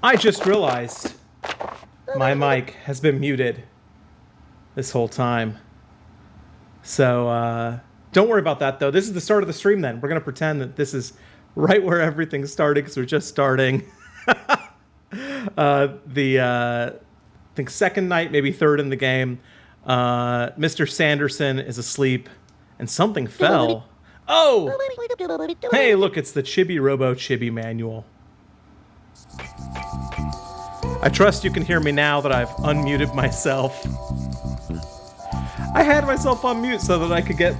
I just realized my mic has been muted this whole time. So, don't worry about that, though. This is the start of the stream, then. We're going to pretend that this is right where everything started, because we're just starting. I think second night, maybe third in the game. Mr. Sanderson is asleep, and something fell. Oh! Hey, look, it's the Chibi Robo Chibi manual. I trust you can hear me now that I've unmuted myself. I had myself on mute so that I could get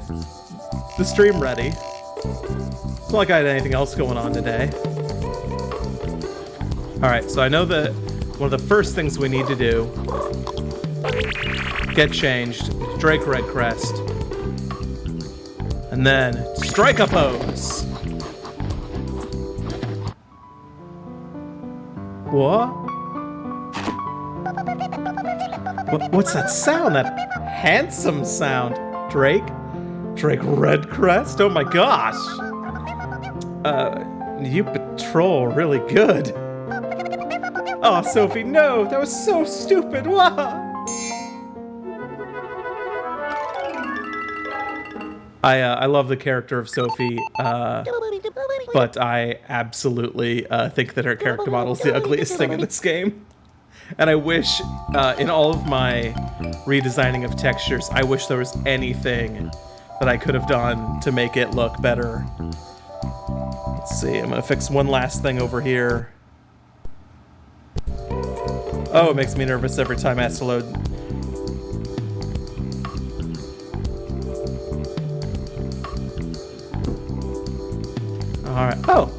the stream ready. It's not like I had anything else going on today. Alright, so I know that one of the first things we need to do, get changed, Drake Redcrest, and then strike a pose. What? What's that sound? That handsome sound. Drake? Drake Redcrest? Oh my gosh! You patrol really good. Oh, Sophie, no! That was so stupid! Wah! I love the character of Sophie, but I absolutely think that her character model is the ugliest thing in this game. And I wish, in all of my redesigning of textures, I wish there was anything that I could have done to make it look better. Let's see, I'm gonna fix one last thing over here. Oh, it makes me nervous every time it has to load. Alright, oh!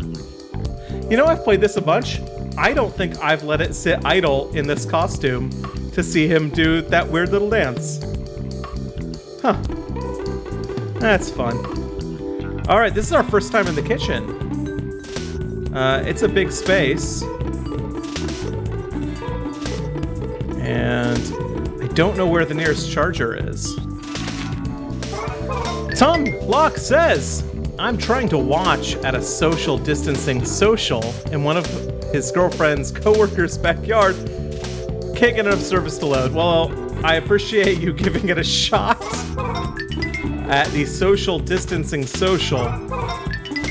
You know, I've played this a bunch. I don't think I've let it sit idle in this costume to see him do that weird little dance. Huh. That's fun. Alright, this is our first time in the kitchen. It's a big space. And I don't know where the nearest charger is. Tom Locke says, I'm trying to watch at a social distancing social in one of his girlfriend's co-worker's backyard. Can't get enough service to load. Well, I appreciate you giving it a shot at the social distancing social,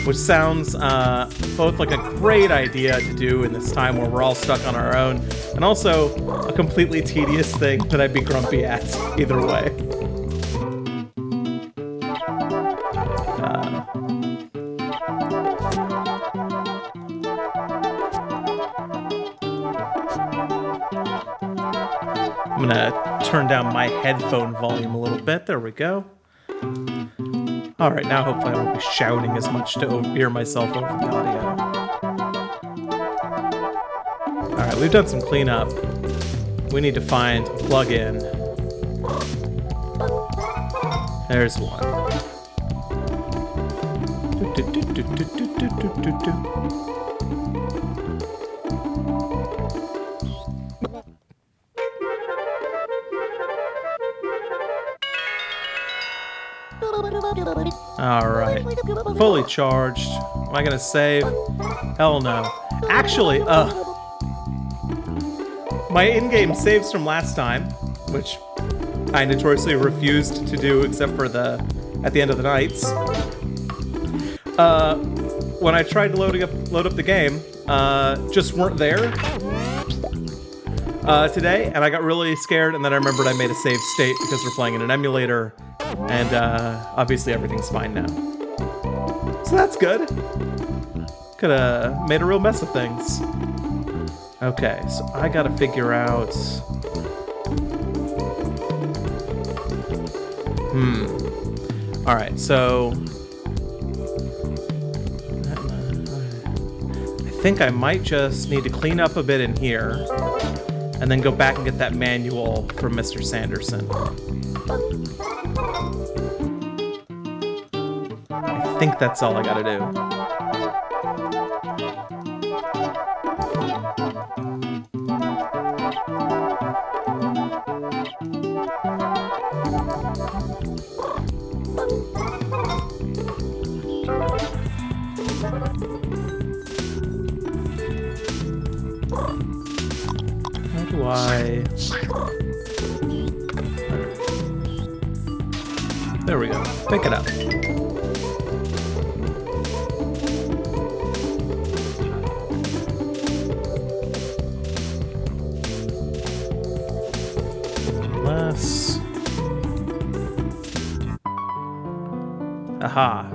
which sounds both like a great idea to do in this time where we're all stuck on our own, and also a completely tedious thing that I'd be grumpy at either way. I'm gonna turn down my headphone volume a little bit. There we go. Alright, now hopefully I won't be shouting as much to hear myself over the audio. Alright, we've done some cleanup. We need to find a plug-in. There's one. Alright. Fully charged. Am I gonna save? Hell no. Actually, my in-game saves from last time, which I notoriously refused to do except for at the end of the nights. When I tried to load up the game, just weren't there today, and I got really scared, and then I remembered I made a save state because we're playing in an emulator, and obviously everything's fine now. So that's good. Could've made a real mess of things. Okay, so I gotta figure out... Alright, so... I think I might just need to clean up a bit in here, and then go back and get that manual from Mr. Sanderson. I think that's all I gotta do. Y. There we go. Pick it up. Less. Aha.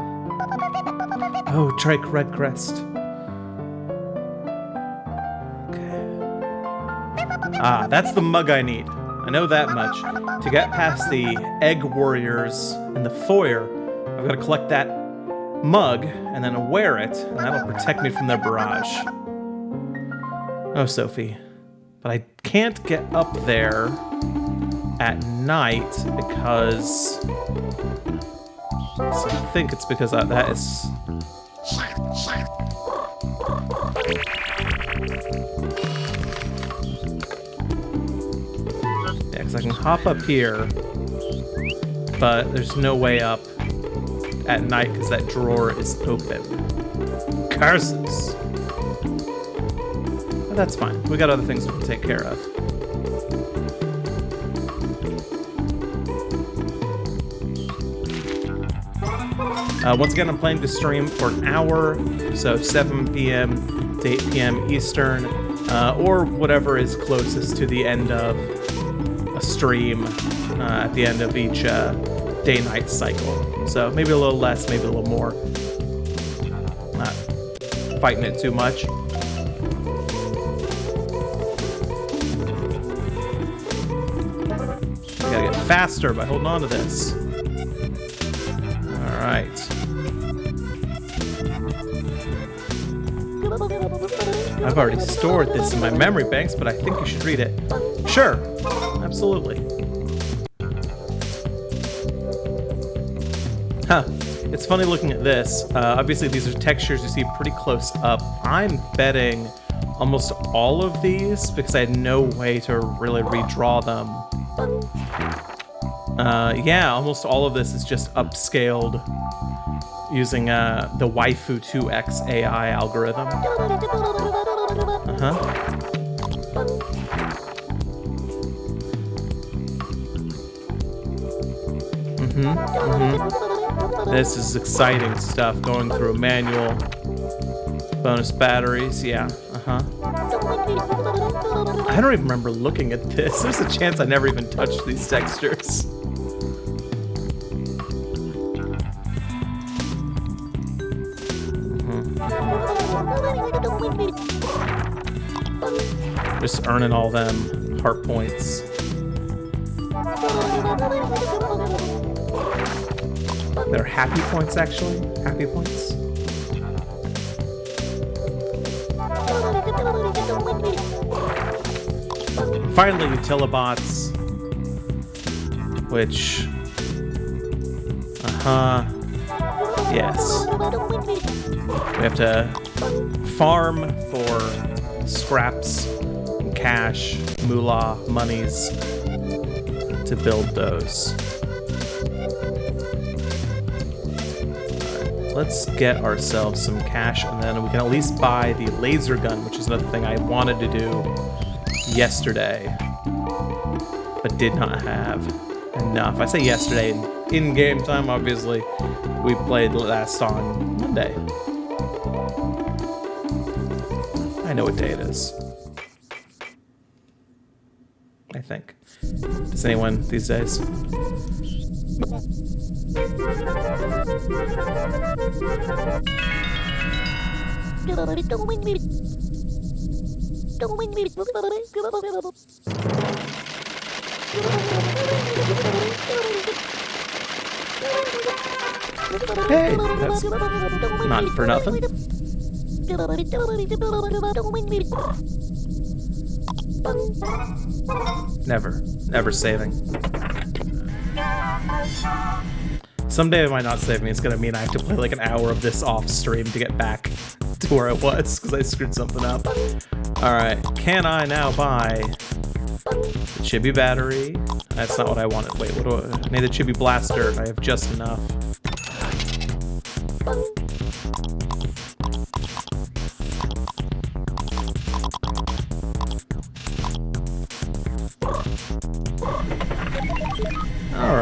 Oh, Trike Red Crest. Ah, that's the mug I need. I know that much. To get past the egg warriors in the foyer, I've got to collect that mug and then wear it, and that'll protect me from their barrage. Oh, Sophie. But I can't get up there at night because... So I think it's because that is... Because I can hop up here, but there's no way up at night because that drawer is open. Curses! But that's fine. We got other things we can take care of. Once again, I'm planning to stream for an hour, so 7 p.m. to 8 p.m. Eastern, or whatever is closest to the end of a stream at the end of each day-night cycle. So maybe a little less, maybe a little more. Not fighting it too much. I gotta get faster by holding on to this. Alright. I've already stored this in my memory banks, but I think you should read it. Sure, absolutely. Huh, it's funny looking at this. Obviously these are textures you see pretty close up. I'm betting almost all of these, because I had no way to really redraw them. Yeah, almost all of this is just upscaled using the Waifu 2X AI algorithm. This is exciting stuff, going through a manual. Bonus batteries, yeah, I don't even remember looking at this. There's a chance I never even touched these textures. Just earning all them heart points. They're happy points, actually. Happy points. Finally, Utilibots. Which... Yes. We have to farm for scraps, and cash, moolah, monies to build those. Alright, let's get ourselves some cash, and then we can at least buy the laser gun, which is another thing I wanted to do yesterday, but did not have enough. I say yesterday, in game time, obviously. We played last on Monday. I know what day it is. I think. Does anyone these days? Hey, that's not for nothing. Never saving. Someday it might not save me. It's gonna mean I have to play like an hour of this off stream to get back to where I was because I screwed something up. Alright, can I now buy the Chibi battery? That's not what I wanted. Wait, what do I need? The Chibi blaster. I have just enough.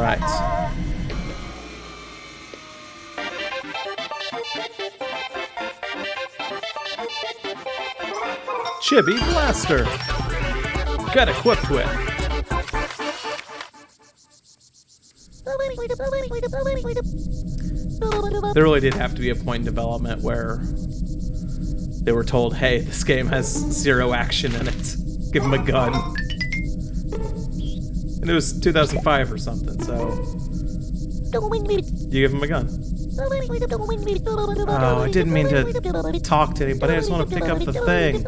right. Chibi Blaster. Got equipped with. There really did have to be a point in development where they were told, hey, this game has 0 action in it. Give him a gun. And it was 2005 or something, so... You give him a gun. Oh, I didn't mean to talk to anybody. I just want to pick up the thing.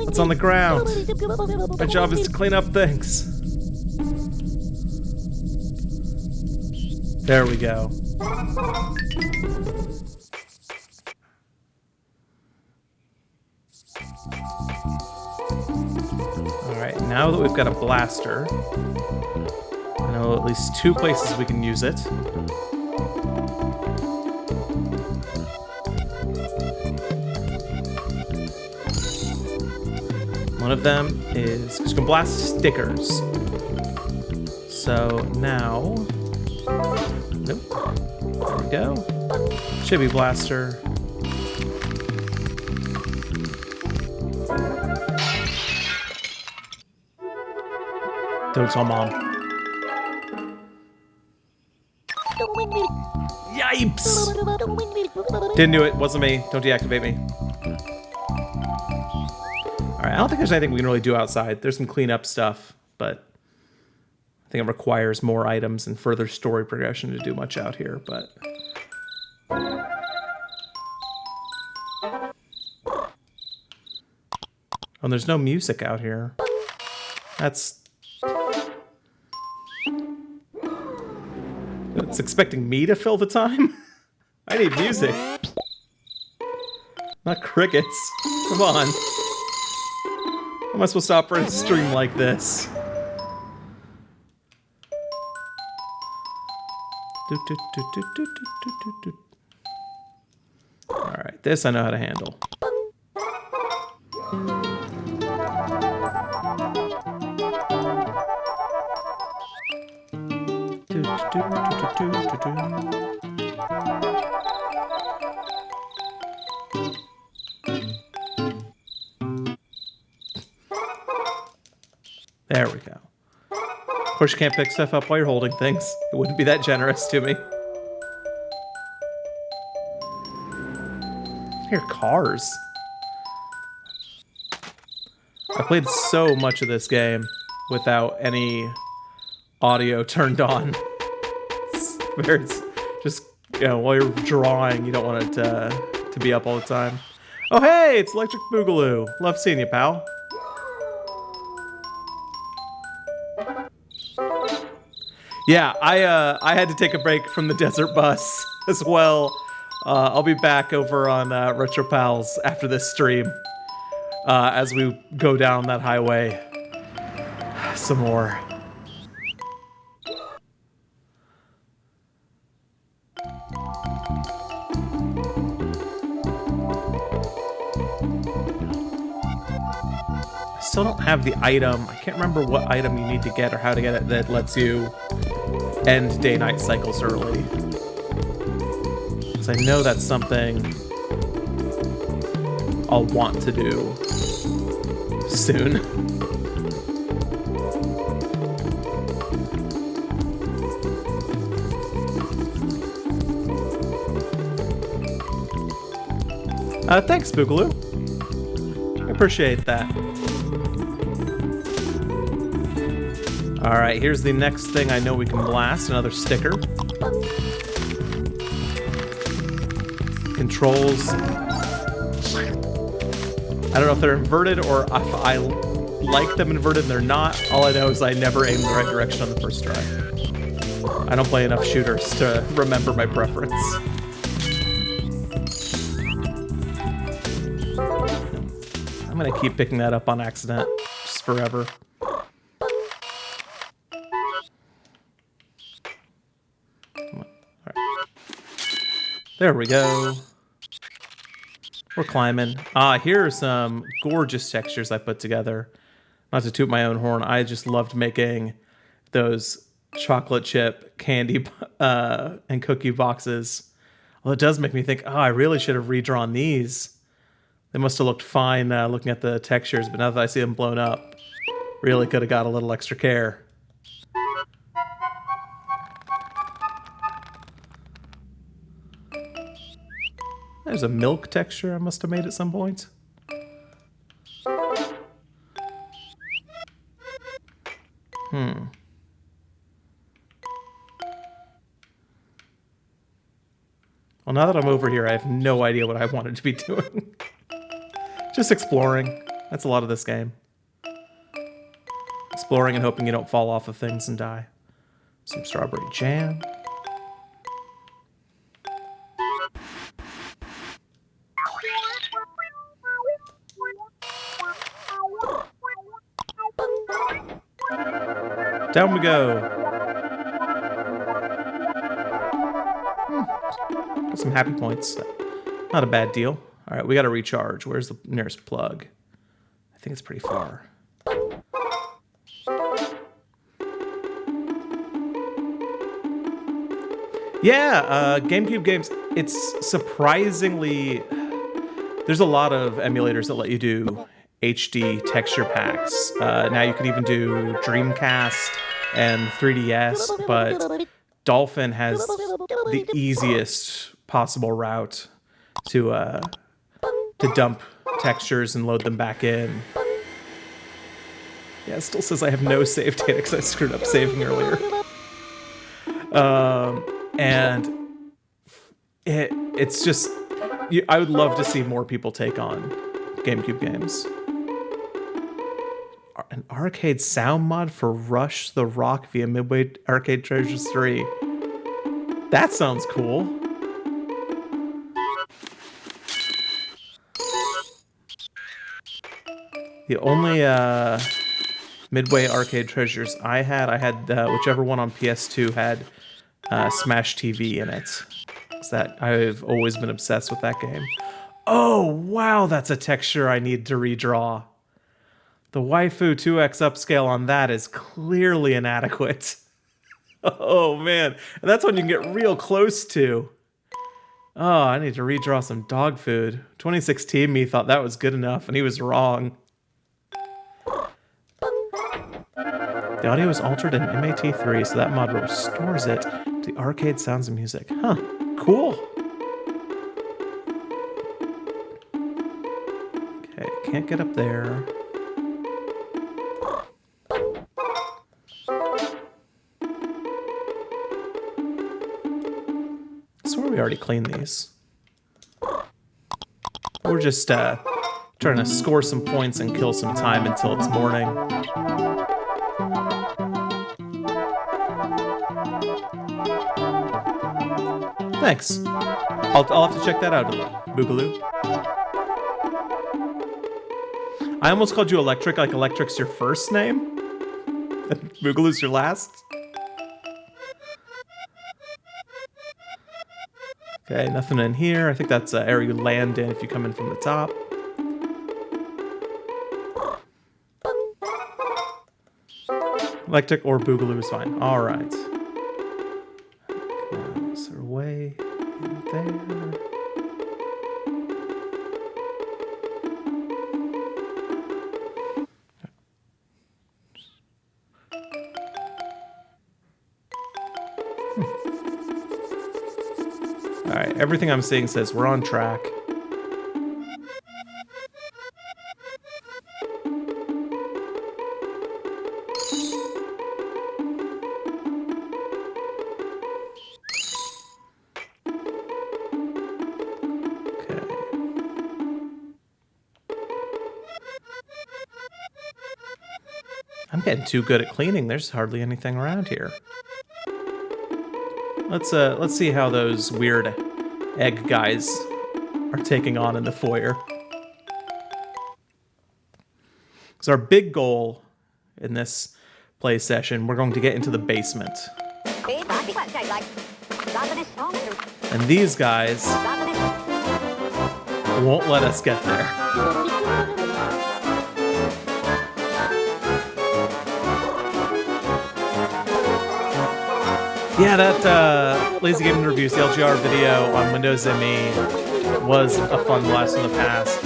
It's on the ground. My job is to clean up things. There we go. Alright, now that we've got a blaster, I know at least 2 places we can use it. One of them is, because you can blast stickers. So now, nope, there we go. Chibi Blaster. Don't tell Mom. Yipes! Didn't do it, wasn't me. Don't deactivate me. Alright, I don't think there's anything we can really do outside. There's some cleanup stuff, but I think it requires more items and further story progression to do much out here, but... Oh, there's no music out here. That's... It's expecting me to fill the time? I need music. Not crickets. Come on. How am I supposed to operate a stream like this? Alright, this I know how to handle. There we go. Of course, you can't pick stuff up while you're holding things. It wouldn't be that generous to me. I hear cars. I played so much of this game without any audio turned on. It's just, you know, while you're drawing, you don't want it to be up all the time. Oh, hey, it's Electric Boogaloo. Love seeing you, pal. Yeah, I had to take a break from the desert bus as well. I'll be back over on Retro Pals after this stream as we go down that highway some more. I still don't have the item. I can't remember what item you need to get or how to get it that lets you end day-night cycles early. Because I know that's something I'll want to do soon. Thanks, Boogaloo. I appreciate that. Alright, here's the next thing I know we can blast. Another sticker. Controls. I don't know if they're inverted or if I like them inverted and they're not. All I know is I never aim the right direction on the first try. I don't play enough shooters to remember my preference. I'm gonna keep picking that up on accident, just forever. There we go. We're climbing. Here are some gorgeous textures I put together. Not to toot my own horn, I just loved making those chocolate chip candy and cookie boxes. Well, it does make me think, oh, I really should have redrawn these. They must have looked fine looking at the textures, but now that I see them blown up, really could have got a little extra care. There's a milk texture I must have made at some point. Well, now that I'm over here, I have no idea what I wanted to be doing. Just exploring. That's a lot of this game. Exploring and hoping you don't fall off of things and die. Some strawberry jam. Down we go. Got some happy points. Not a bad deal. All right, we got to recharge. Where's the nearest plug? I think it's pretty far. Yeah, GameCube games, it's surprisingly... There's a lot of emulators that let you do HD texture packs. Now you can even do Dreamcast and 3DS, but Dolphin has the easiest possible route to dump textures and load them back in. Yeah, it still says I have no save data because I screwed up saving earlier. And it's just... I would love to see more people take on GameCube games. An arcade sound mod for Rush the Rock via Midway Arcade Treasures 3. That sounds cool. The only Midway Arcade Treasures I had whichever one on PS2 had Smash TV in it. That I've always been obsessed with that game. Oh, wow, that's a texture I need to redraw. The waifu 2x upscale on that is clearly inadequate. Oh, man. And that's one you can get real close to. Oh, I need to redraw some dog food. 2016 me thought that was good enough, and he was wrong. The audio is altered in MAT3, so that mod restores it to the arcade sounds and music. Huh. Cool. Okay, can't get up there. I swear we already cleaned these. We're just trying to score some points and kill some time until it's morning. Thanks. I'll have to check that out, Boogaloo. I almost called you Electric, like Electric's your first name? And Boogaloo's your last? Okay, nothing in here. I think that's an area you land in if you come in from the top. Electric or Boogaloo is fine. All right. Is there a way in there? All right, everything I'm seeing says we're on track. I'm getting too good at cleaning. There's hardly anything around here. Let's see how those weird egg guys are taking on in the foyer. Because our big goal in this play session, we're going to get into the basement. And these guys won't let us get there. Yeah, that Lazy Gaming Reviews, the LGR video on Windows ME was a fun blast from the past.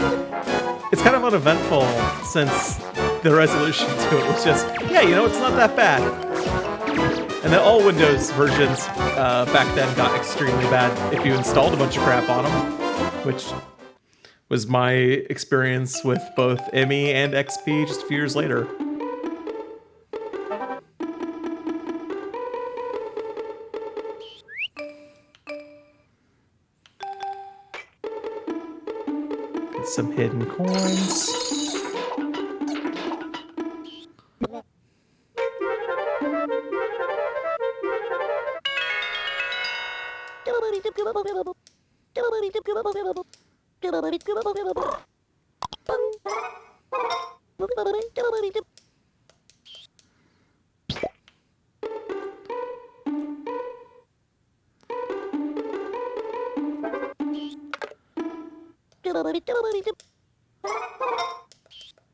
It's kind of uneventful since the resolution to it was just, yeah, you know, it's not that bad. And then all Windows versions back then got extremely bad if you installed a bunch of crap on them, which was my experience with both ME and XP just a few years later. Get some hidden coins.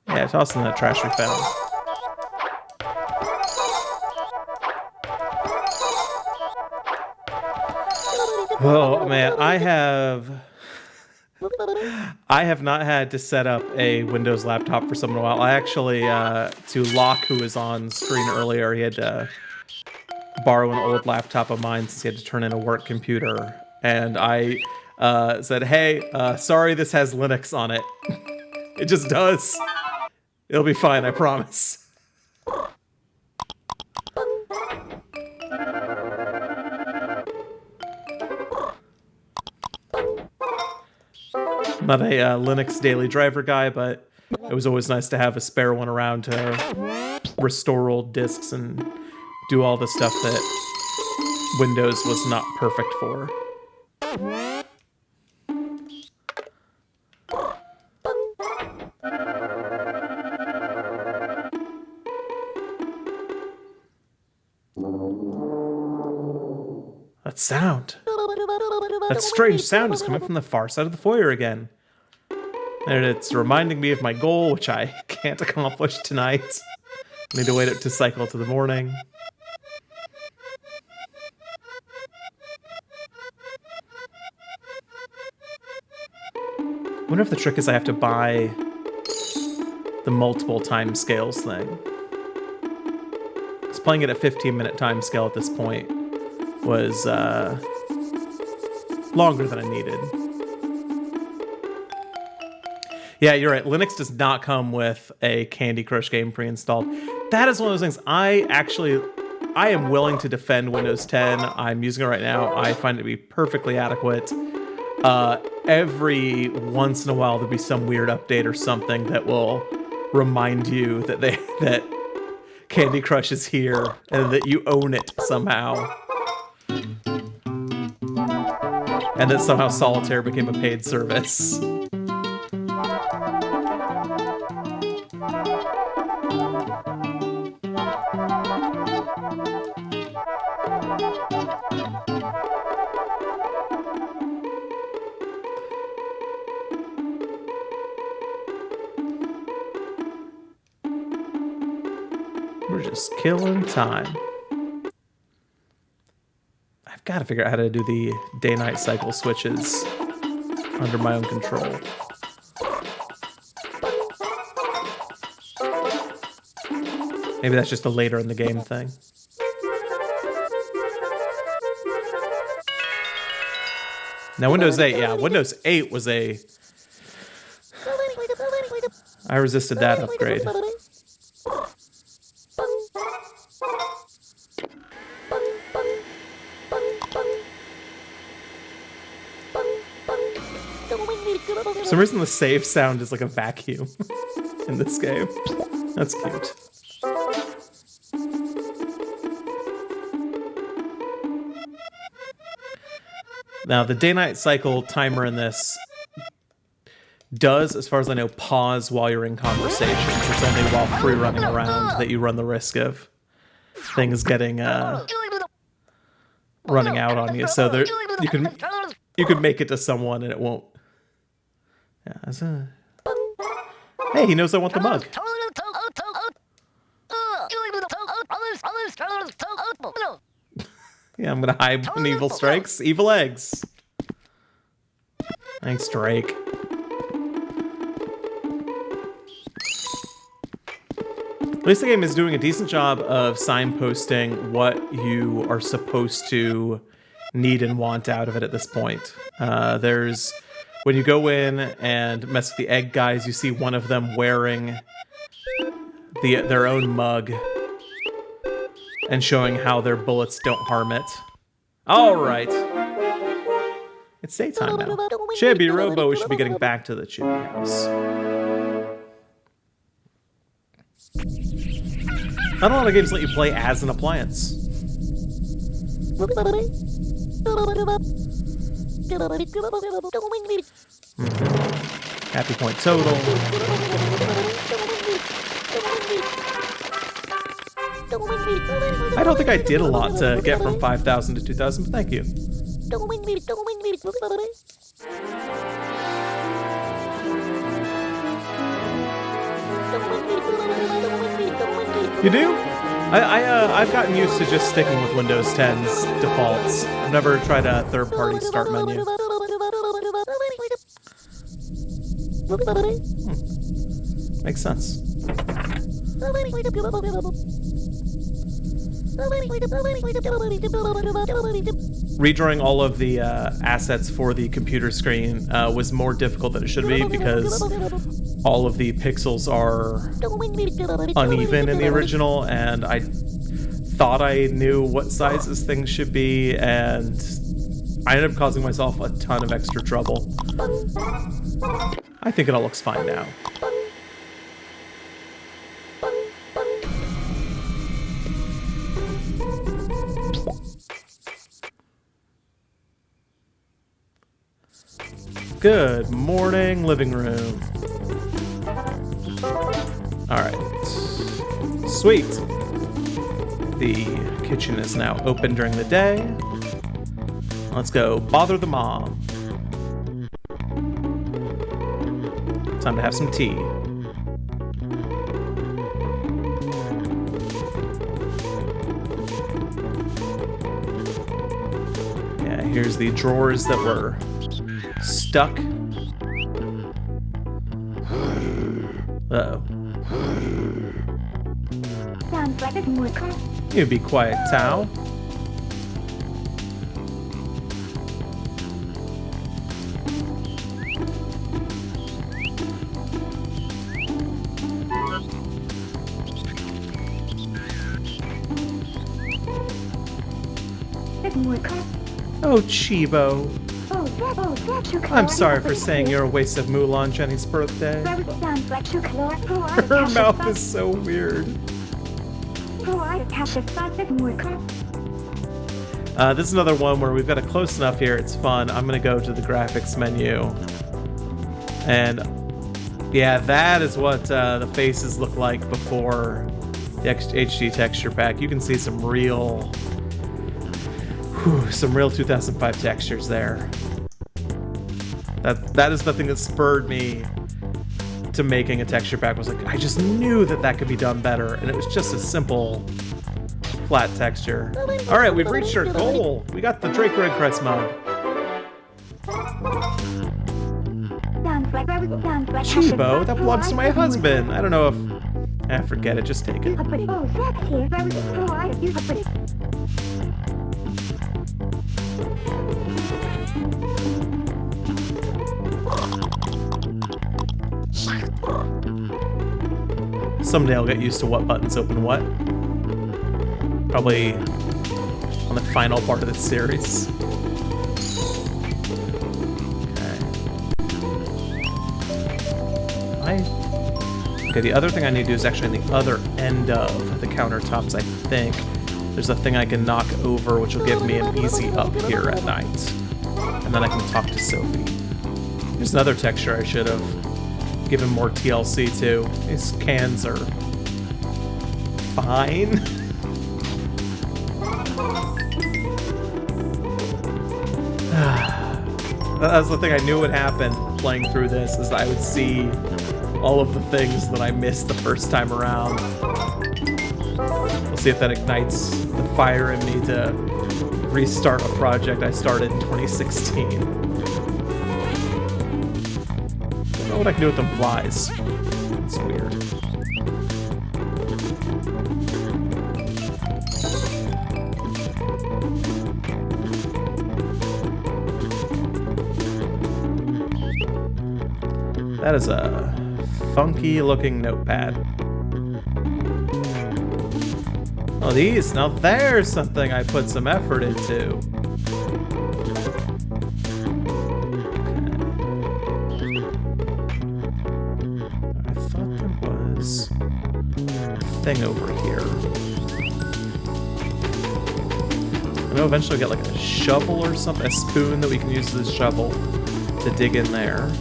Yeah, toss in that trash we found. Oh man, I have not had to set up a Windows laptop for some while. I actually, to Locke, who was on screen earlier, he had to borrow an old laptop of mine since he had to turn in a work computer. And I said, hey, sorry this has Linux on it. It just does. It'll be fine, I promise. Not a Linux daily driver guy, but it was always nice to have a spare one around to restore old disks and do all the stuff that Windows was not perfect for. That sound. That strange sound is coming from the far side of the foyer again. And it's reminding me of my goal, which I can't accomplish tonight. I need to wait up to cycle to the morning. I wonder if the trick is I have to buy the multiple time scales thing. Because playing it at 15-minute time scale at this point was longer than I needed. Yeah, you're right. Linux does not come with a Candy Crush game pre-installed. That is one of those things I am willing to defend Windows 10. I'm using it right now. I find it to be perfectly adequate. Every once in a while there'll be some weird update or something that will remind you that Candy Crush is here and that you own it somehow. And that somehow Solitaire became a paid service. We're just killing time. I've got to figure out how to do the day-night cycle switches under my own control. Maybe that's just a later in the game thing. Now Windows 8, yeah, Windows 8 was a... I resisted that upgrade. For some reason the save sound is like a vacuum in this game. That's cute. Now, the day-night cycle timer in this does, as far as I know, pause while you're in conversations. It's only while free running around that you run the risk of things getting running out on you. So there, you can make it to someone and it won't. Yeah, that's a... Hey, he knows I want the mug. Yeah, I'm gonna hide when evil strikes. Evil eggs. Thanks, Drake. At least the game is doing a decent job of signposting what you are supposed to need and want out of it at this point. There's... When you go in and mess with the egg guys, you see one of them wearing their own mug and showing how their bullets don't harm it. Alright. It's daytime now. Chibi Robo, we should be getting back to the Chibi house. Not a lot of games let you play as an appliance. Happy point total. I don't think I did a lot to get from 5,000 to 2,000, but thank you. You do? I've gotten used to just sticking with Windows 10's defaults. I've never tried a third-party start menu. Makes sense. Redrawing all of the assets for the computer screen was more difficult than it should be because all of the pixels are uneven in the original, and I thought I knew what sizes things should be, and I ended up causing myself a ton of extra trouble. I think it all looks fine now. Good morning, living room. Alright. Sweet. The kitchen is now open during the day. Let's go bother the mom. Time to have some tea. Yeah, here's the drawers that were stuck. Uh-oh. You be quiet, Tao. Oh, Chibo. I'm sorry for saying you're a waste of moolah on Jenny's birthday. Her mouth is so weird. This is another one where we've got it close enough here. It's fun. I'm going to go to the graphics menu. And yeah, that is what the faces look like before the HD texture pack. You can see some real 2005 textures there. That is the thing that spurred me to making a texture pack. Was like, I just knew that could be done better, and it was just a simple flat texture. All right, we've reached our goal. We got the Drake Red Crest mug. Chibo, that belongs to my husband. I don't know if... forget it, just take it. Someday I'll get used to what buttons open what. Probably on the final part of this series. Okay, the other thing I need to do is actually on the other end of the countertops, I think. There's a thing I can knock over, which will give me an easy up here at night. And then I can talk to Sophie. There's another texture I should have given more TLC to. These cans are fine. That was the thing I knew would happen playing through this, is that I would see all of the things that I missed the first time around. We'll see if that ignites the fire in me to restart a project I started in 2016. I don't know what I can do with them flies. It's weird. That is a funky looking notepad. Oh, these. Now there's something I put some effort into. I thought there was a thing over here. I know eventually we'll get like a shovel or something, a spoon that we can use as a shovel to dig in there.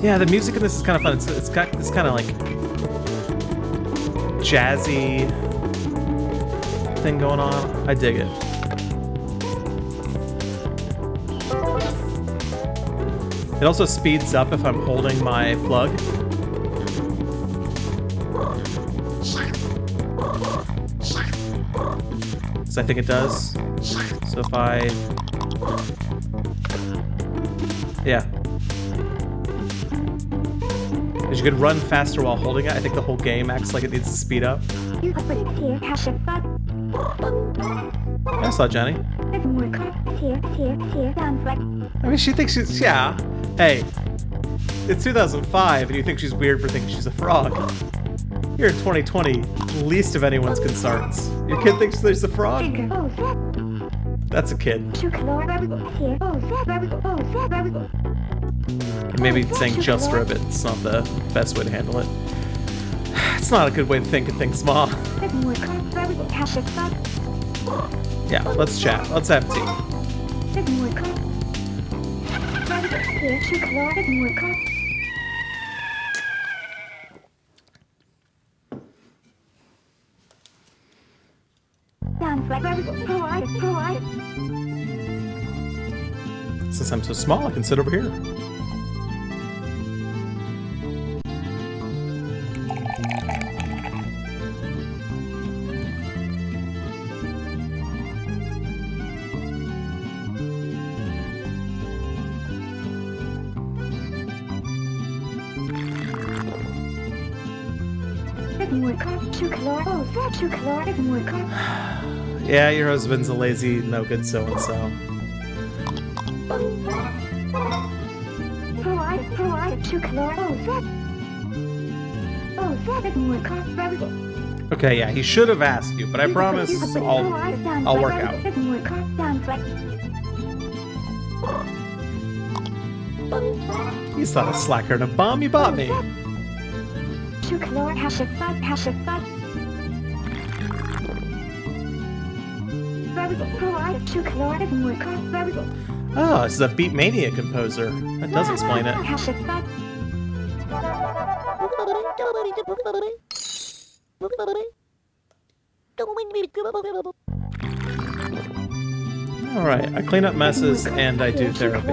Yeah, the music in this is kind of fun. It's got this kind of like jazzy thing going on. I dig it. It also speeds up if I'm holding my plug. So I think it does. So if I... Yeah. Because you can run faster while holding it. I think the whole game acts like it needs to speed up. I saw Jenny. I mean, she thinks she's... Yeah. Hey. It's 2005 and you think she's weird for thinking she's a frog. You're in 2020. Least of anyone's concerns. Your kid thinks there's a frog? That's a kid. Maybe saying just ribbits not the best way to handle it. It's not a good way to think of things, Ma. Yeah, let's chat. Let's have tea. Since I'm so small, I can sit over here. Yeah, your husband's a lazy, no good so-and-so. Okay, yeah, he should have asked you, but I promise I'll work out. He's not a slacker and a bomb, he bought me. Oh, this is a Beatmania composer. That does explain it. Alright, I clean up messes and I do therapy.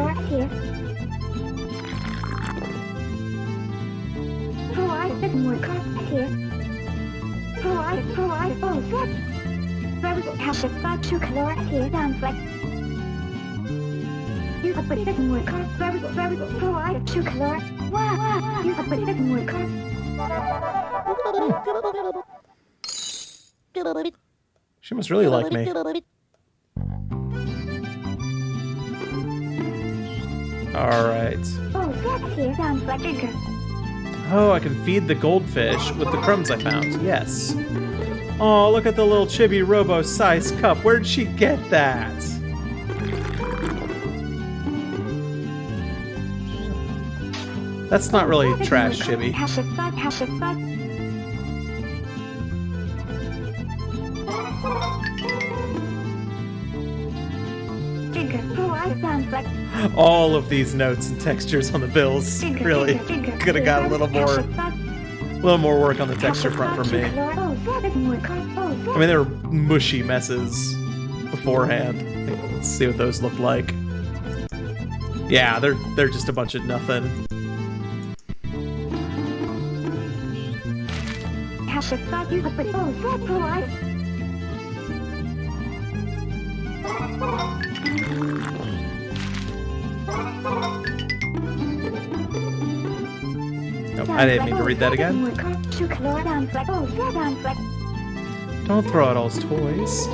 She must really like me. Alright. Oh, I can feed the goldfish with the crumbs I found. Yes. Oh, look at the little Chibi Robo size cup. Where'd she get that? That's not really trash, Chibi. All of these notes and textures on the bills really could have got a little more work on the texture front from me. I mean, they were mushy messes. beforehand. Let's see what those look like. Yeah, they're just a bunch of nothing. Nope, I didn't mean to read that again. Don't throw out all his toys.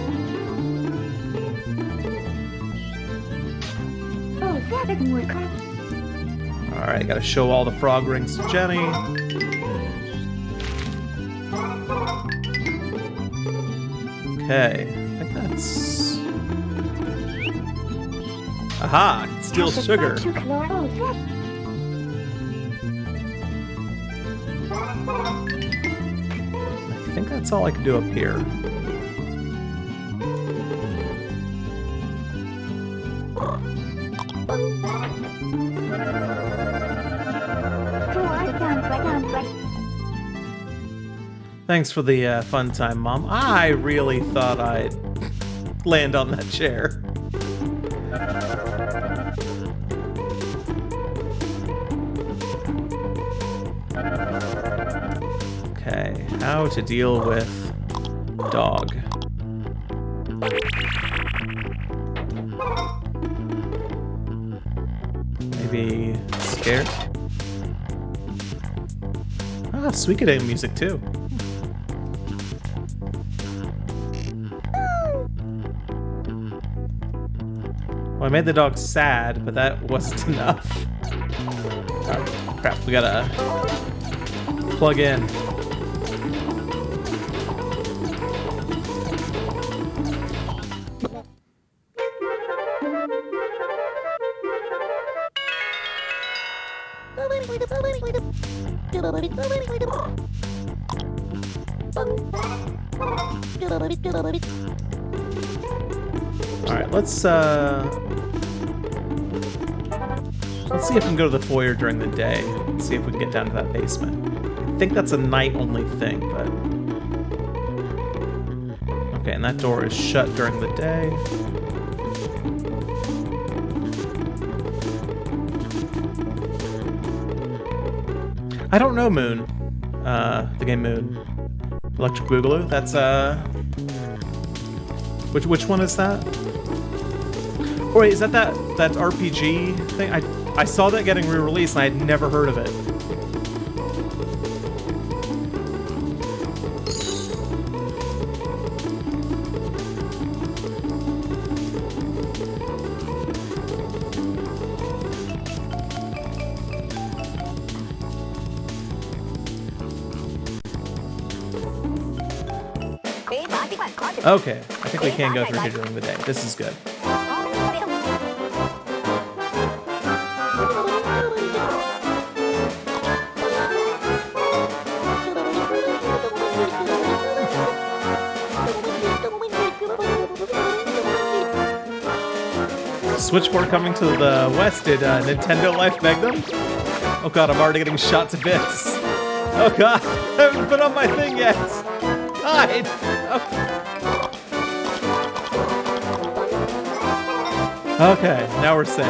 Alright, gotta show all the frog rings to Jenny. Okay, I think that's... Aha! It steals sugar. I think that's all I can do up here. Thanks for the fun time, Mom. I really thought I'd land on that chair. Okay, how to deal with dog. Maybe scared? Ah, Suikoden music too. Well, I made the dog sad, but that wasn't enough. Oh, crap, we gotta plug in. Alright, let's see if we can go to the foyer during the day. See if we can get down to that basement. I think that's a night-only thing, but... Okay, and that door is shut during the day. I don't know Moon. The game Moon. Electric Boogaloo? That's, Which one is that? Or wait, is that RPG thing? I saw that getting re-released and I had never heard of it. Okay, I think we can go through here during the day. This is good. Switchboard coming to the West. Did Nintendo Life beg them? Oh god, I'm already getting shot to bits. Oh god, I haven't put on my thing yet. Hide! Okay, now we're safe.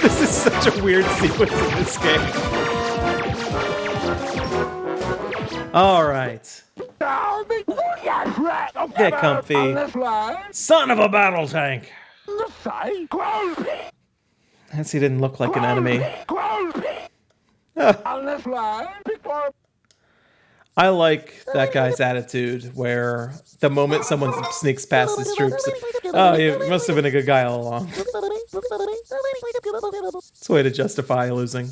This is such a weird sequence in this game. Alright. Get comfy. Son of a battle tank! Nancy didn't look like an enemy. I like that guy's attitude where the moment someone sneaks past his troops, oh, he must have been a good guy all along. It's a way to justify losing.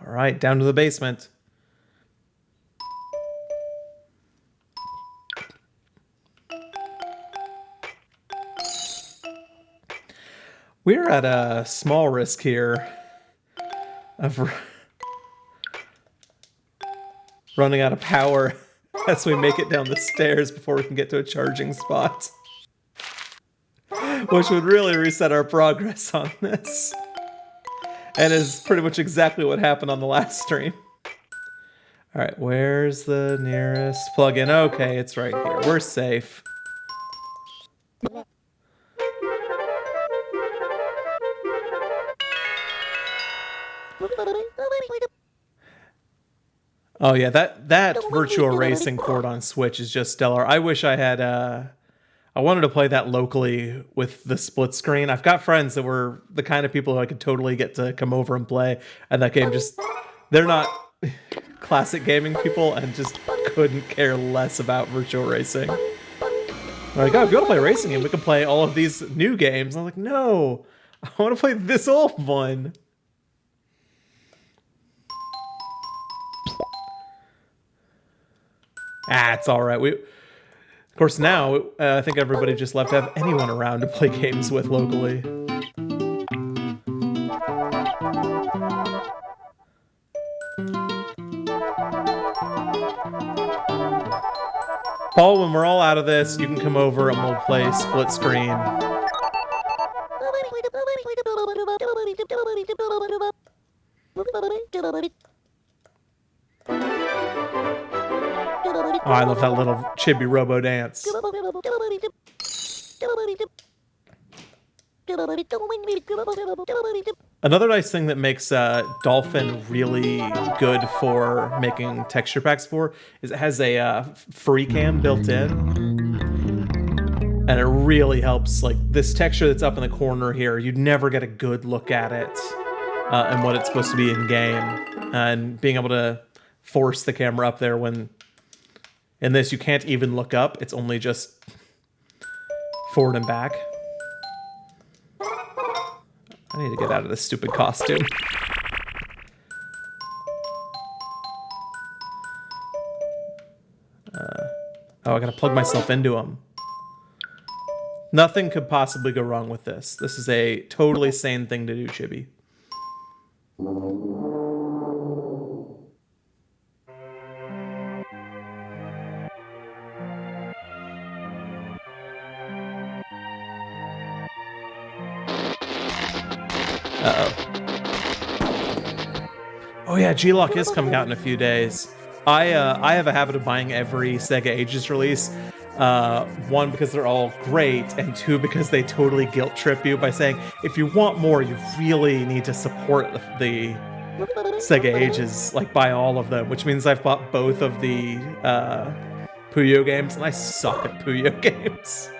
All right, down to the basement. We're at a small risk here of running out of power as we make it down the stairs before we can get to a charging spot. Which would really reset our progress on this. And is pretty much exactly what happened on the last stream. Alright, where's the nearest plug-in? Okay, it's right here. We're safe. Oh yeah, that Virtua Racing port on Switch is just stellar. I wish I had I wanted to play that locally with the split screen. I've got friends that were the kind of people who I could totally get to come over and play, and that game just, they're not classic gaming people and just couldn't care less about Virtua Racing. I'm like, oh, if you want to play a racing game, we can play all of these new games. I'm like, no, I want to play this old one. Ah, it's all right. Of course, now I think everybody just left to have anyone around to play games with locally. Paul, when we're all out of this, you can come over and we'll play split screen. Oh, I love that little Chibi Robo dance. Another nice thing that makes Dolphin really good for making texture packs for is it has a free cam built in. And it really helps, like this texture that's up in the corner here, you'd never get a good look at it and what it's supposed to be in game. And being able to force the camera up there when in this you can't even look up, it's only just forward and back. I need to get out of this stupid costume. Oh, I gotta plug myself into him. Nothing could possibly go wrong with this. This is a totally sane thing to do, Chibi. Oh yeah, G-Lock is coming out in a few days. I have a habit of buying every Sega Ages release. One, because they're all great, and two, because they totally guilt trip you by saying, if you want more, you really need to support the Sega Ages, like buy all of them, which means I've bought both of the Puyo games, and I suck at Puyo games.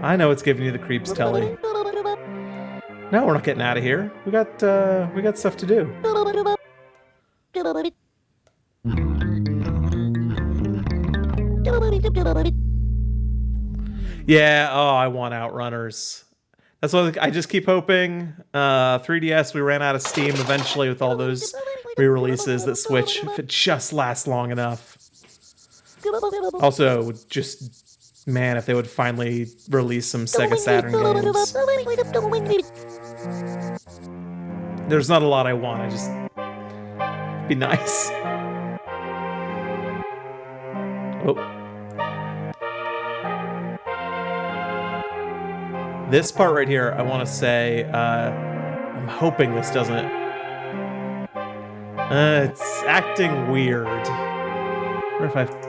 I know it's giving you the creeps, Telly. No, we're not getting out of here. We got stuff to do. Yeah, oh, I want Outrunners. That's what I just keep hoping. 3DS, we ran out of steam eventually with all those re-releases that Switch, if it just lasts long enough. Also, just, man, if they would finally release some Sega Saturn games. There's not a lot I want, I just... be nice. Oh. This part right here, I want to say, I'm hoping this doesn't... it's acting weird. I wonder if I've...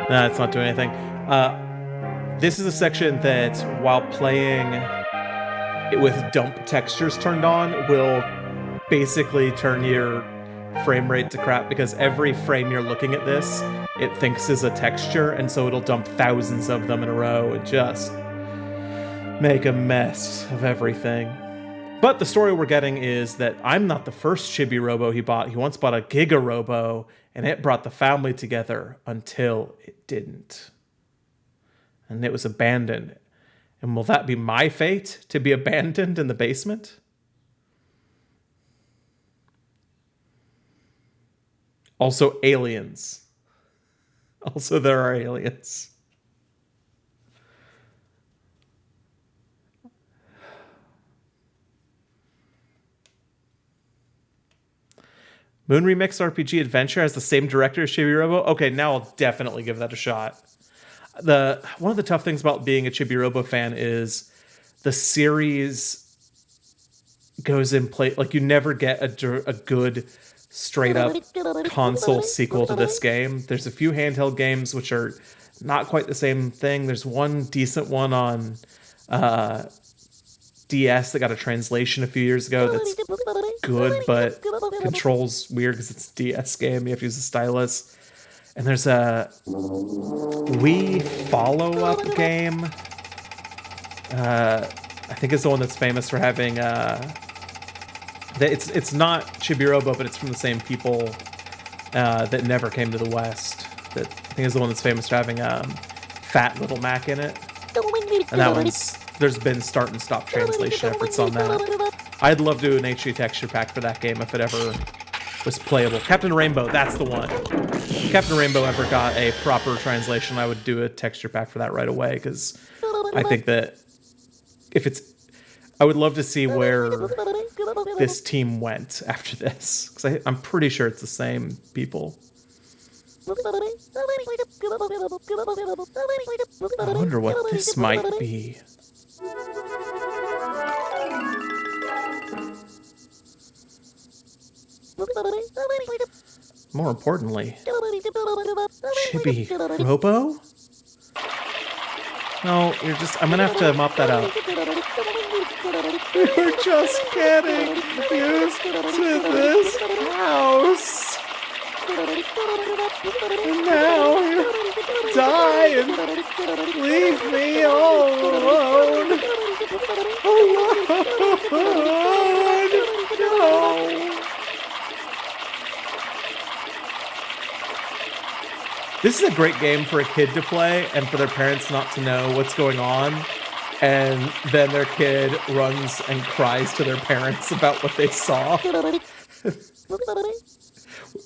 Nah, it's not doing anything. This is a section that, while playing it with dump textures turned on, will basically turn your frame rate to crap, because every frame you're looking at this, it thinks is a texture, and so it'll dump thousands of them in a row and just make a mess of everything. But the story we're getting is that I'm not the first Chibi Robo he bought. He once bought a Giga Robo, and it brought the family together until it didn't. And it was abandoned. And will that be my fate, to be abandoned in the basement? Also aliens. Also, there are aliens. Moon Remix RPG Adventure has the same director as Chibi Robo. Okay, now I'll definitely give that a shot. One of the tough things about being a Chibi Robo fan is the series goes in play. Like, you never get a good straight up console sequel to this game. There's a few handheld games which are not quite the same thing. There's one decent one on DS that got a translation a few years ago that's good, but controls weird because it's a DS game. You have to use a stylus. And there's a Wii follow-up game. I think it's the one that's famous for having it's not Chibi Robo, but it's from the same people that never came to the West. That I think is the one that's famous for having Fat Little Mac in it. And that one's, there's been start and stop translation efforts on that. I'd love to do an HD texture pack for that game if it ever was playable. Captain Rainbow, that's the one. If Captain Rainbow ever got a proper translation, I would do a texture pack for that right away, because I think that if it's... I would love to see where this team went after this, because I'm pretty sure it's the same people. I wonder what this might be. More importantly, Chibi Robo? No, you're just... I'm gonna have to mop that up. We're just getting used to this house. And now you die and leave me all alone. Alone. No. This is a great game for a kid to play and for their parents not to know what's going on. And then their kid runs and cries to their parents about what they saw.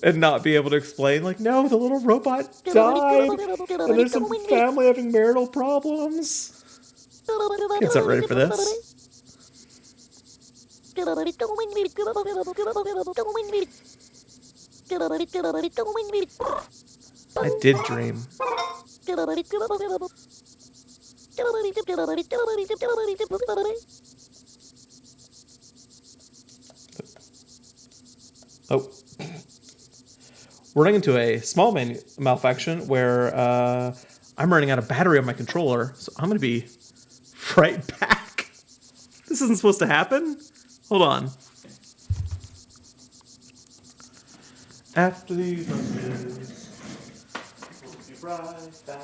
And not be able to explain, like, no, the little robot died. And there's some family having marital problems. Kids aren't ready for this. I did dream. Oh. We're running into a small malfunction where I'm running out of battery on my controller, so I'm going to be right back. This isn't supposed to happen? Hold on. After these messages, we'll be right back.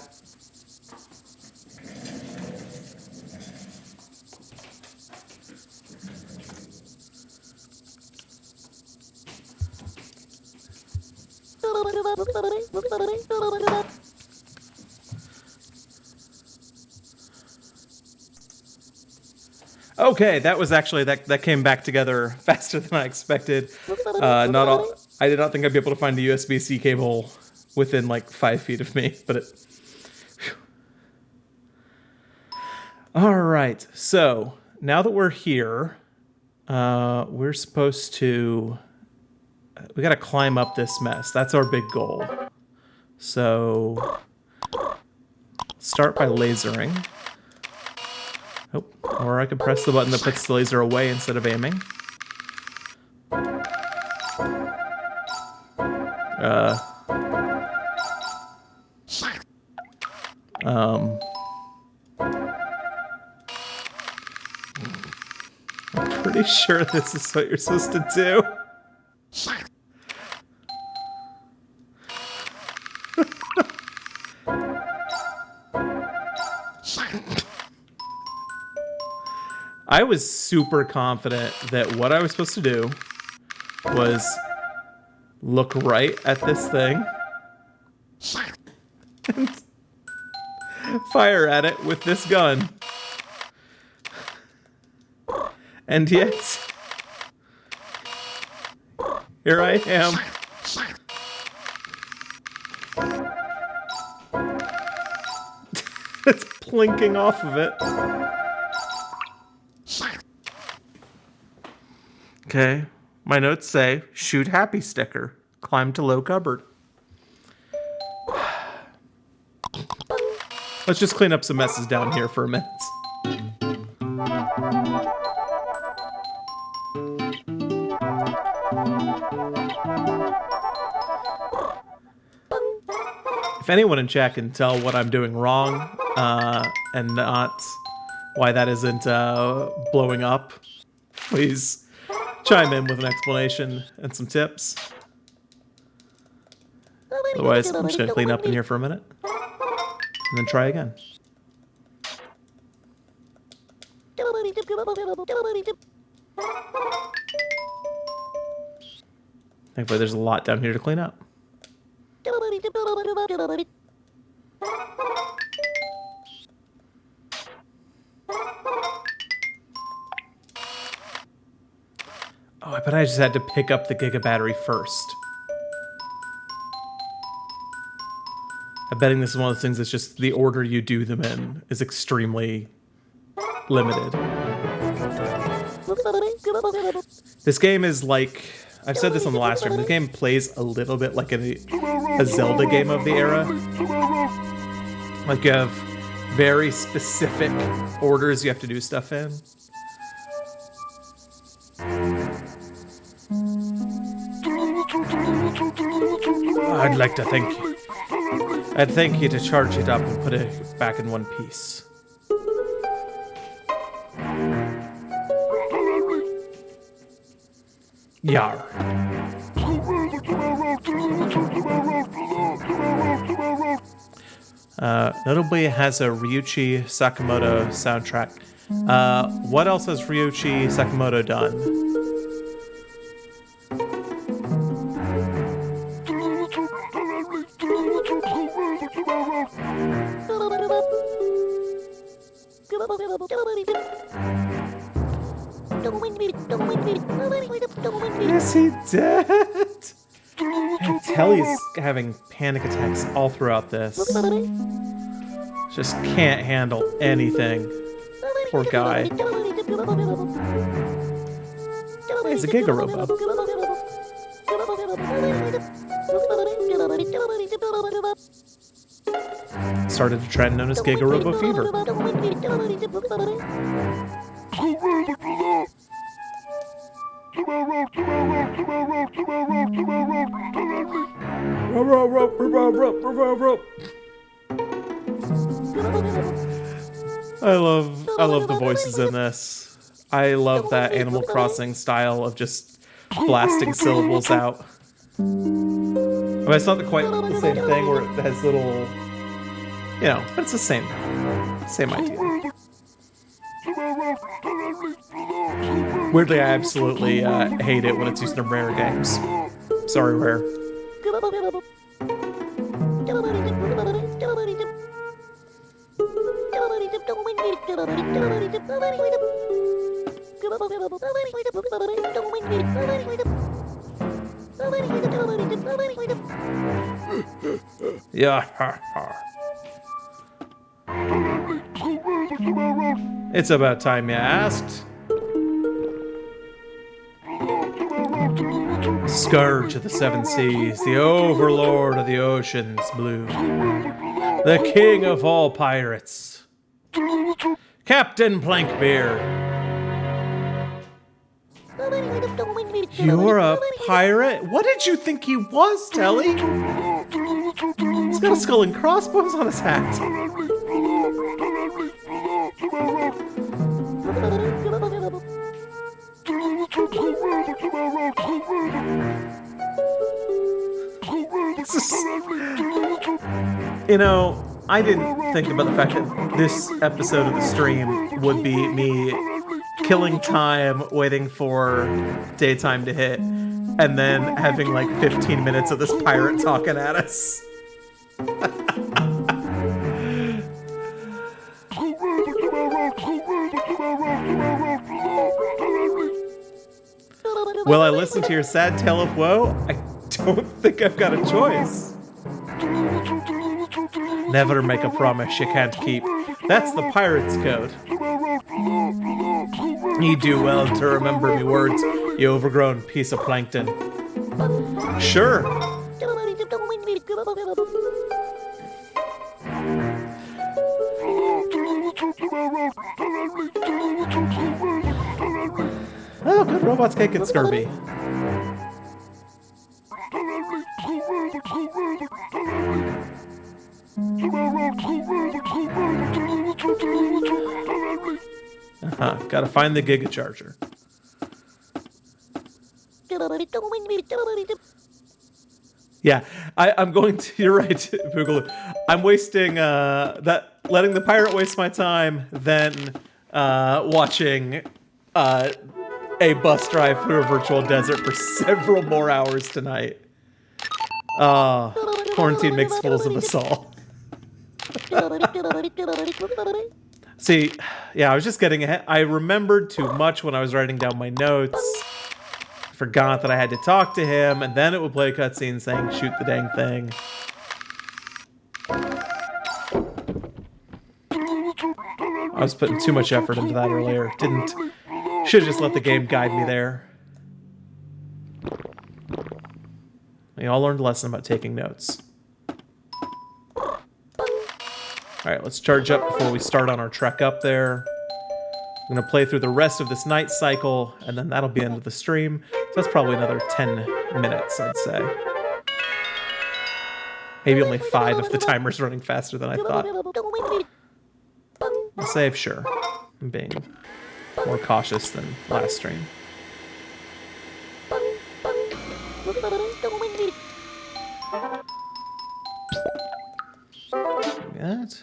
Okay, that was actually that came back together faster than I expected. I did not think I'd be able to find the USB-C cable within like 5 feet of me, but it. Whew. All right, so now that we're here, we're supposed to. We got to climb up this mess. That's our big goal. So, start by lasering. Oh, or I could press the button that puts the laser away instead of aiming. I'm pretty sure this is what you're supposed to do. I was super confident that what I was supposed to do was look right at this thing and fire at it with this gun. And yet, here I am, It's plinking off of it. Okay. My notes say, shoot happy sticker. Climb to low cupboard. Let's just clean up some messes down here for a minute. If anyone in chat can tell what I'm doing wrong, and not why that isn't blowing up, please chime in with an explanation and some tips. Otherwise, I'm just going to clean up in here for a minute. And then try again. Thankfully, there's a lot down here to clean up. Oh, I bet I just had to pick up the Giga battery first. I'm betting this is one of those things that's just the order you do them in is extremely limited. This game is like, I've said this on the last stream, this game plays a little bit like a Zelda game of the era. Like you have very specific orders you have to do stuff in. I'd thank you to charge it up and put it back in one piece. Yar. Notably has a Ryuichi Sakamoto soundtrack. What else has Ryuichi Sakamoto done? Yes, he did. And Telly's having panic attacks all throughout this. Just can't handle anything. Poor guy. Hey, he's a Giga Robo. Started a trend known as Giga Robo Fever. I love the voices in this. I love that Animal Crossing style of just blasting syllables out. I mean, it's not quite the same thing where it has little, you know, but it's the same idea. Weirdly, I absolutely hate it when it's used in Rare games. Sorry, Rare. Yeah. It's about time you asked. Scourge of the seven seas, the overlord of the ocean's blue, the king of all pirates, Captain Plankbeard. You're a pirate? What did you think he was, Telly? He's got a skull and crossbones on his hat. You know, I didn't think about the fact that this episode of the stream would be me killing time waiting for daytime to hit and then having like 15 minutes of this pirate talking at us. Will I listen to your sad tale of woe? I don't think I've got a choice. Never make a promise you can't keep. That's the pirate's code. You do well to remember me words, you overgrown piece of plankton. Sure. Oh, good robots can't get scurvy. Gotta find the Giga Charger. Yeah, I'm going to. You're right, Boogaloo. I'm wasting letting the pirate waste my time, then watching a bus drive through a virtual desert for several more hours tonight. Quarantine makes fools of us all. See, yeah, I was just getting ahead. I remembered too much when I was writing down my notes. Forgot that I had to talk to him, and then it would play a cutscene saying, shoot the dang thing. I was putting too much effort into that earlier. Should have just let the game guide me there. We all learned a lesson about taking notes. Alright, let's charge up before we start on our trek up there. I'm going to play through the rest of this night cycle, and then that'll be the end of the stream. So that's probably another 10 minutes, I'd say. Maybe only 5 if the timer's running faster than I thought. I'll save, sure. I'm being more cautious than last stream. That.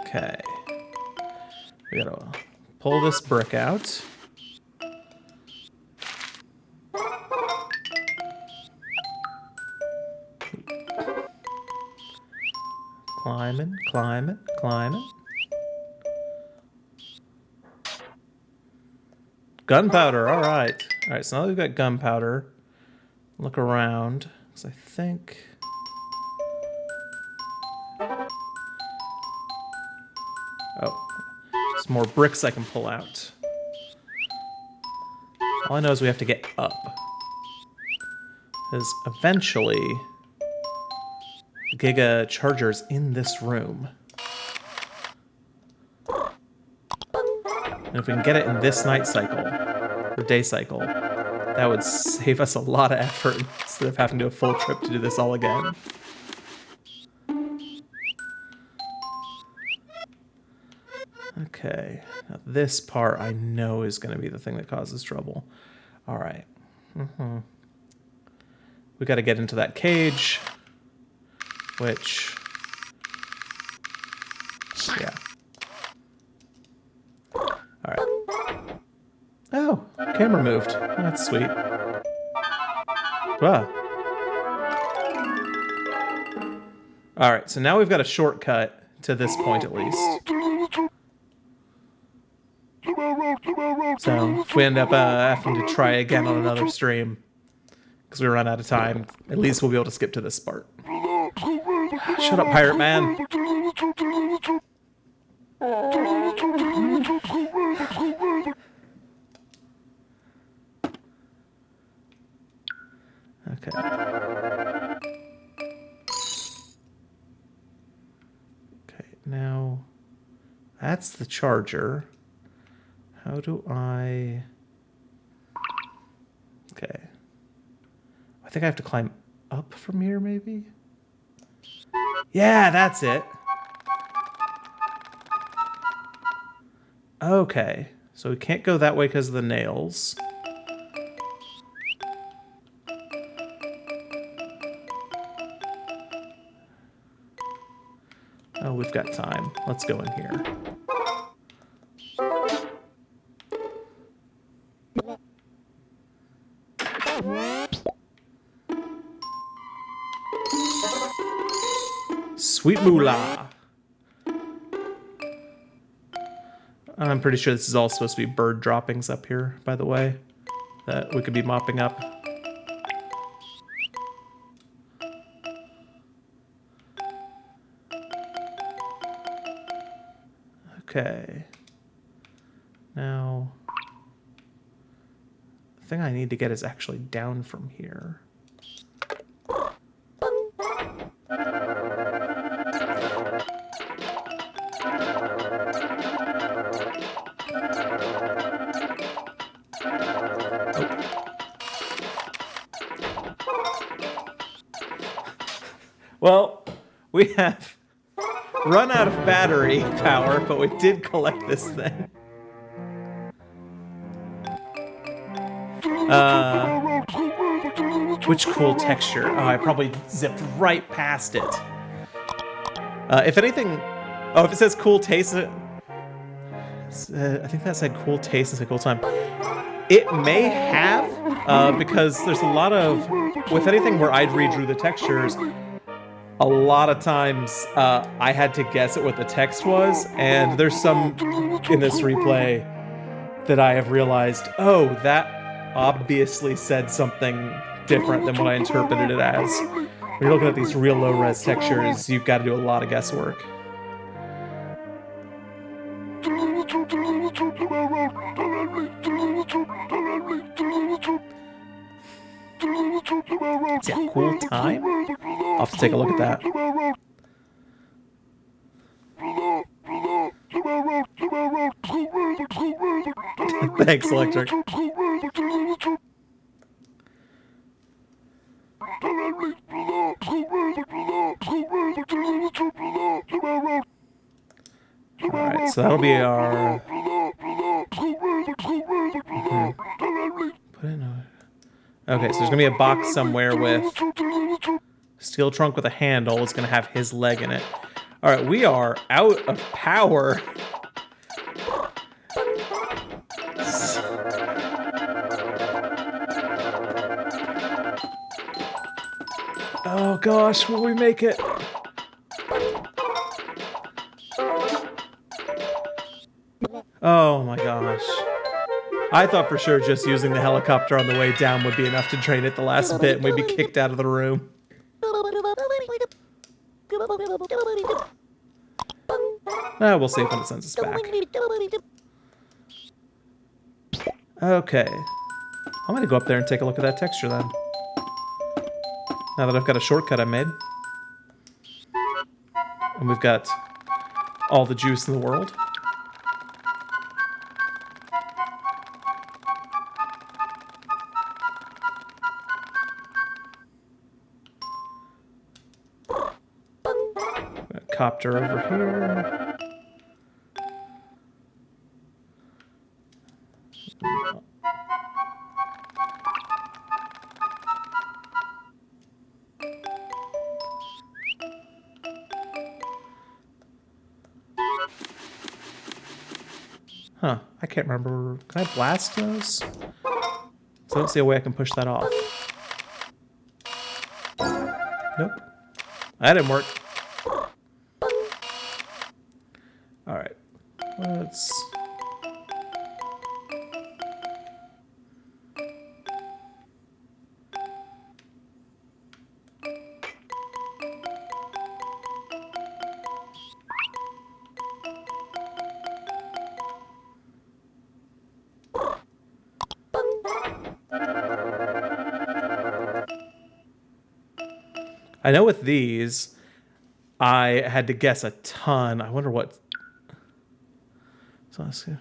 Okay. We gotta pull this brick out. Climbing, climbing, climbing. Gunpowder, alright. Alright, so now we've got gunpowder. Look around, because I think... Oh, there's more bricks I can pull out. All I know is we have to get up. Because eventually, the Giga Charger's in this room. And if we can get it in this night cycle, or day cycle, that would save us a lot of effort instead of having to do a full trip to do this all again. Okay, now this part I know is going to be the thing that causes trouble. All right. We got to get into that cage, which, yeah. All right. Oh, camera moved. That's sweet. Wow. All right, so now we've got a shortcut to this point at least. So if we end up having to try again on another stream, because we run out of time, at least we'll be able to skip to this part. Shut up, Pirate Man. Okay. Okay, now that's the charger. How do I... Okay. I think I have to climb up from here, maybe? Yeah, that's it. Okay. So we can't go that way because of the nails. Oh, we've got time. Let's go in here. Sweet moolah. I'm pretty sure this is all supposed to be bird droppings up here, by the way, that we could be mopping up. Okay. Now, the thing I need to get is actually down from here. Well, we have run out of battery power, but we did collect this thing. Which cool texture? Oh, I probably zipped right past it. If anything... Oh, if it says cool taste... I think that said cool taste and said cool time. It may have, because there's a lot of... With anything where I redrew the textures, a lot of times I had to guess at what the text was, and there's some in this replay that I have realized, oh, that obviously said something different than what I interpreted it as. When you're looking at these real low-res textures, you've got to do a lot of guesswork. Is that a cool time? I'll have to take a look at that. Thanks, Electric. Alright, so that'll be our... Put in a... Okay, so there's gonna be a box somewhere with steel trunk with a handle. It's gonna have his leg in it. All right, we are out of power. Oh gosh, will we make it? Oh my gosh. I thought for sure just using the helicopter on the way down would be enough to drain it the last bit and we'd be kicked out of the room. We'll save when it sends us back. Okay. I'm gonna go up there and take a look at that texture then. Now that I've got a shortcut I made. And we've got all the juice in the world. Copter over here. Huh, I can't remember. Can I blast those? So I don't see a way I can push that off. Nope. That didn't work. Alright. Let's... I know with these, I had to guess a ton. I wonder what... So let's see.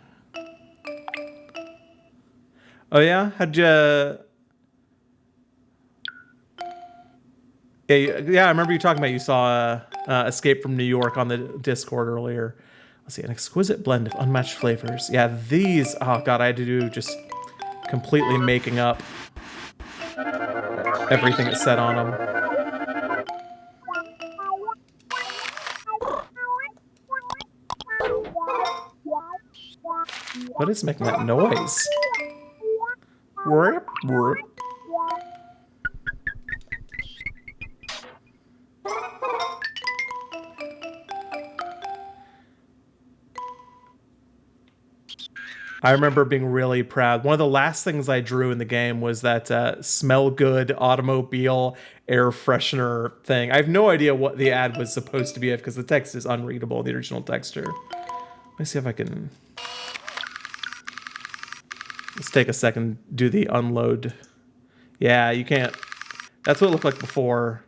Oh yeah? How'd you... Yeah, I remember you talking about you saw Escape from New York on the Discord earlier. Let's see, an exquisite blend of unmatched flavors. Yeah, these... Oh god, I had to do just completely making up everything it said on them. What is making that noise? Rip, rip. I remember being really proud. One of the last things I drew in the game was that smell good automobile air freshener thing. I have no idea what the ad was supposed to be because the text is unreadable, the original texture. Let me see if I can... Let's take a second, do the unload. Yeah, you can't... That's what it looked like before.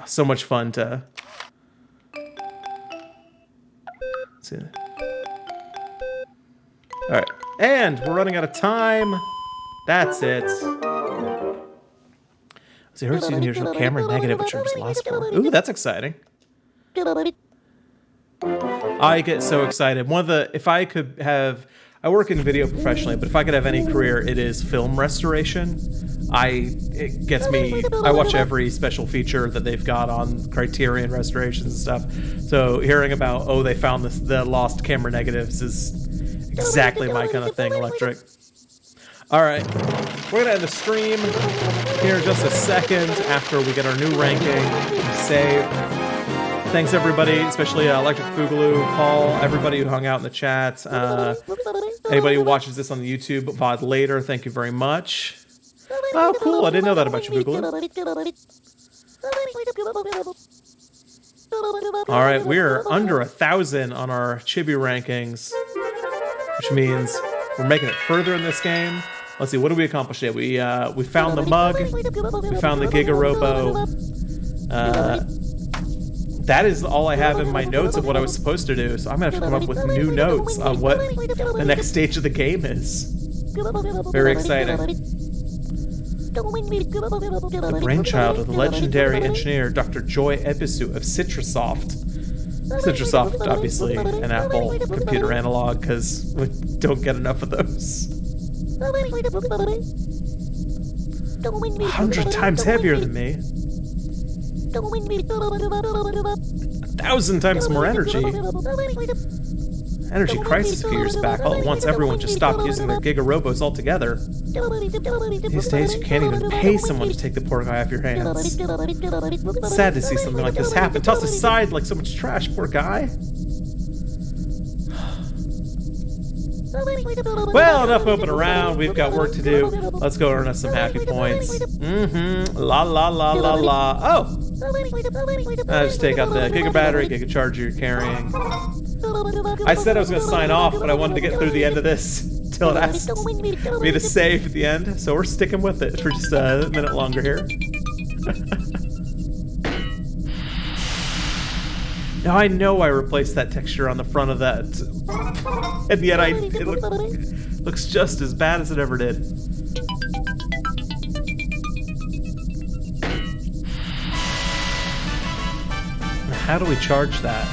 So much fun to... Let's see. Alright, and we're running out of time. That's it. So here's using usual camera negative, which I'm just lost for. Ooh, that's exciting. I get so excited. If I could have, I work in video professionally, but if I could have any career, it is film restoration. It gets me, I watch every special feature that they've got on Criterion restorations and stuff. So hearing about, oh, they found the lost camera negatives is exactly my kind of thing, Electric. All right, we're gonna end the stream here in just a second after we get our new ranking and save. Thanks everybody, especially Electric Boogaloo, Paul, everybody who hung out in the chat. Anybody who watches this on the YouTube VOD later, thank you very much. Oh, cool, I didn't know that about you, Boogaloo. All right, we're under 1,000 on our Chibi rankings, which means we're making it further in this game. Let's see, what did we accomplish today? We found the mug, we found the Chibi Robo. That is all I have in my notes of what I was supposed to do, so I'm gonna have to come up with new notes on what the next stage of the game is. Very exciting. The brainchild of the legendary engineer Dr. Joy Ebisu of Citrasoft. Citrasoft, obviously, an Apple computer analog, because we don't get enough of those. 100 times heavier than me. 1,000 times more energy. Energy crisis a few years back. All at once, everyone just stopped using their Giga Robos altogether. These days, you can't even pay someone to take the poor guy off your hands. It's sad to see something like this happen. Tossed aside like so much trash, poor guy. Well, enough moping around. We've got work to do. Let's go earn us some happy points. La la la la la. Oh! Just take out the Giga battery, Giga charger you're carrying. I said I was going to sign off, but I wanted to get through the end of this till it asked me to save at the end. So we're sticking with it for just a minute longer here. Now I know I replaced that texture on the front of that, and yet it looks just as bad as it ever did. How do we charge that?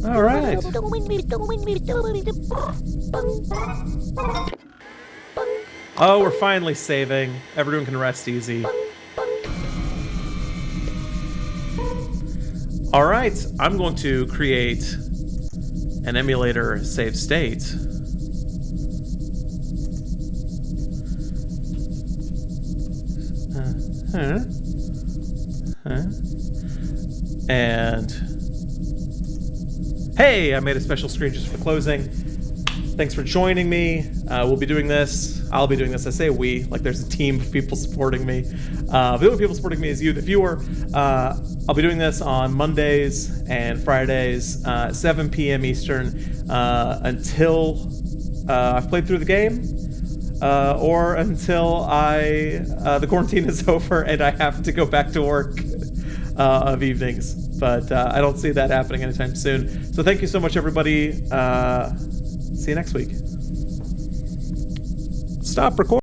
All right. Oh, we're finally saving. Everyone can rest easy. All right, I'm going to create an emulator save state. And hey, I made a special screen just for closing. Thanks for joining me. We'll be doing this. I'll be doing this. I say we, like there's a team of people supporting me. The only people supporting me is you, the viewer. I'll be doing this on Mondays and Fridays, 7 p.m. Eastern, until I've played through the game, or until the quarantine is over and I have to go back to work of evenings. But I don't see that happening anytime soon. So thank you so much, everybody. See you next week. Stop recording.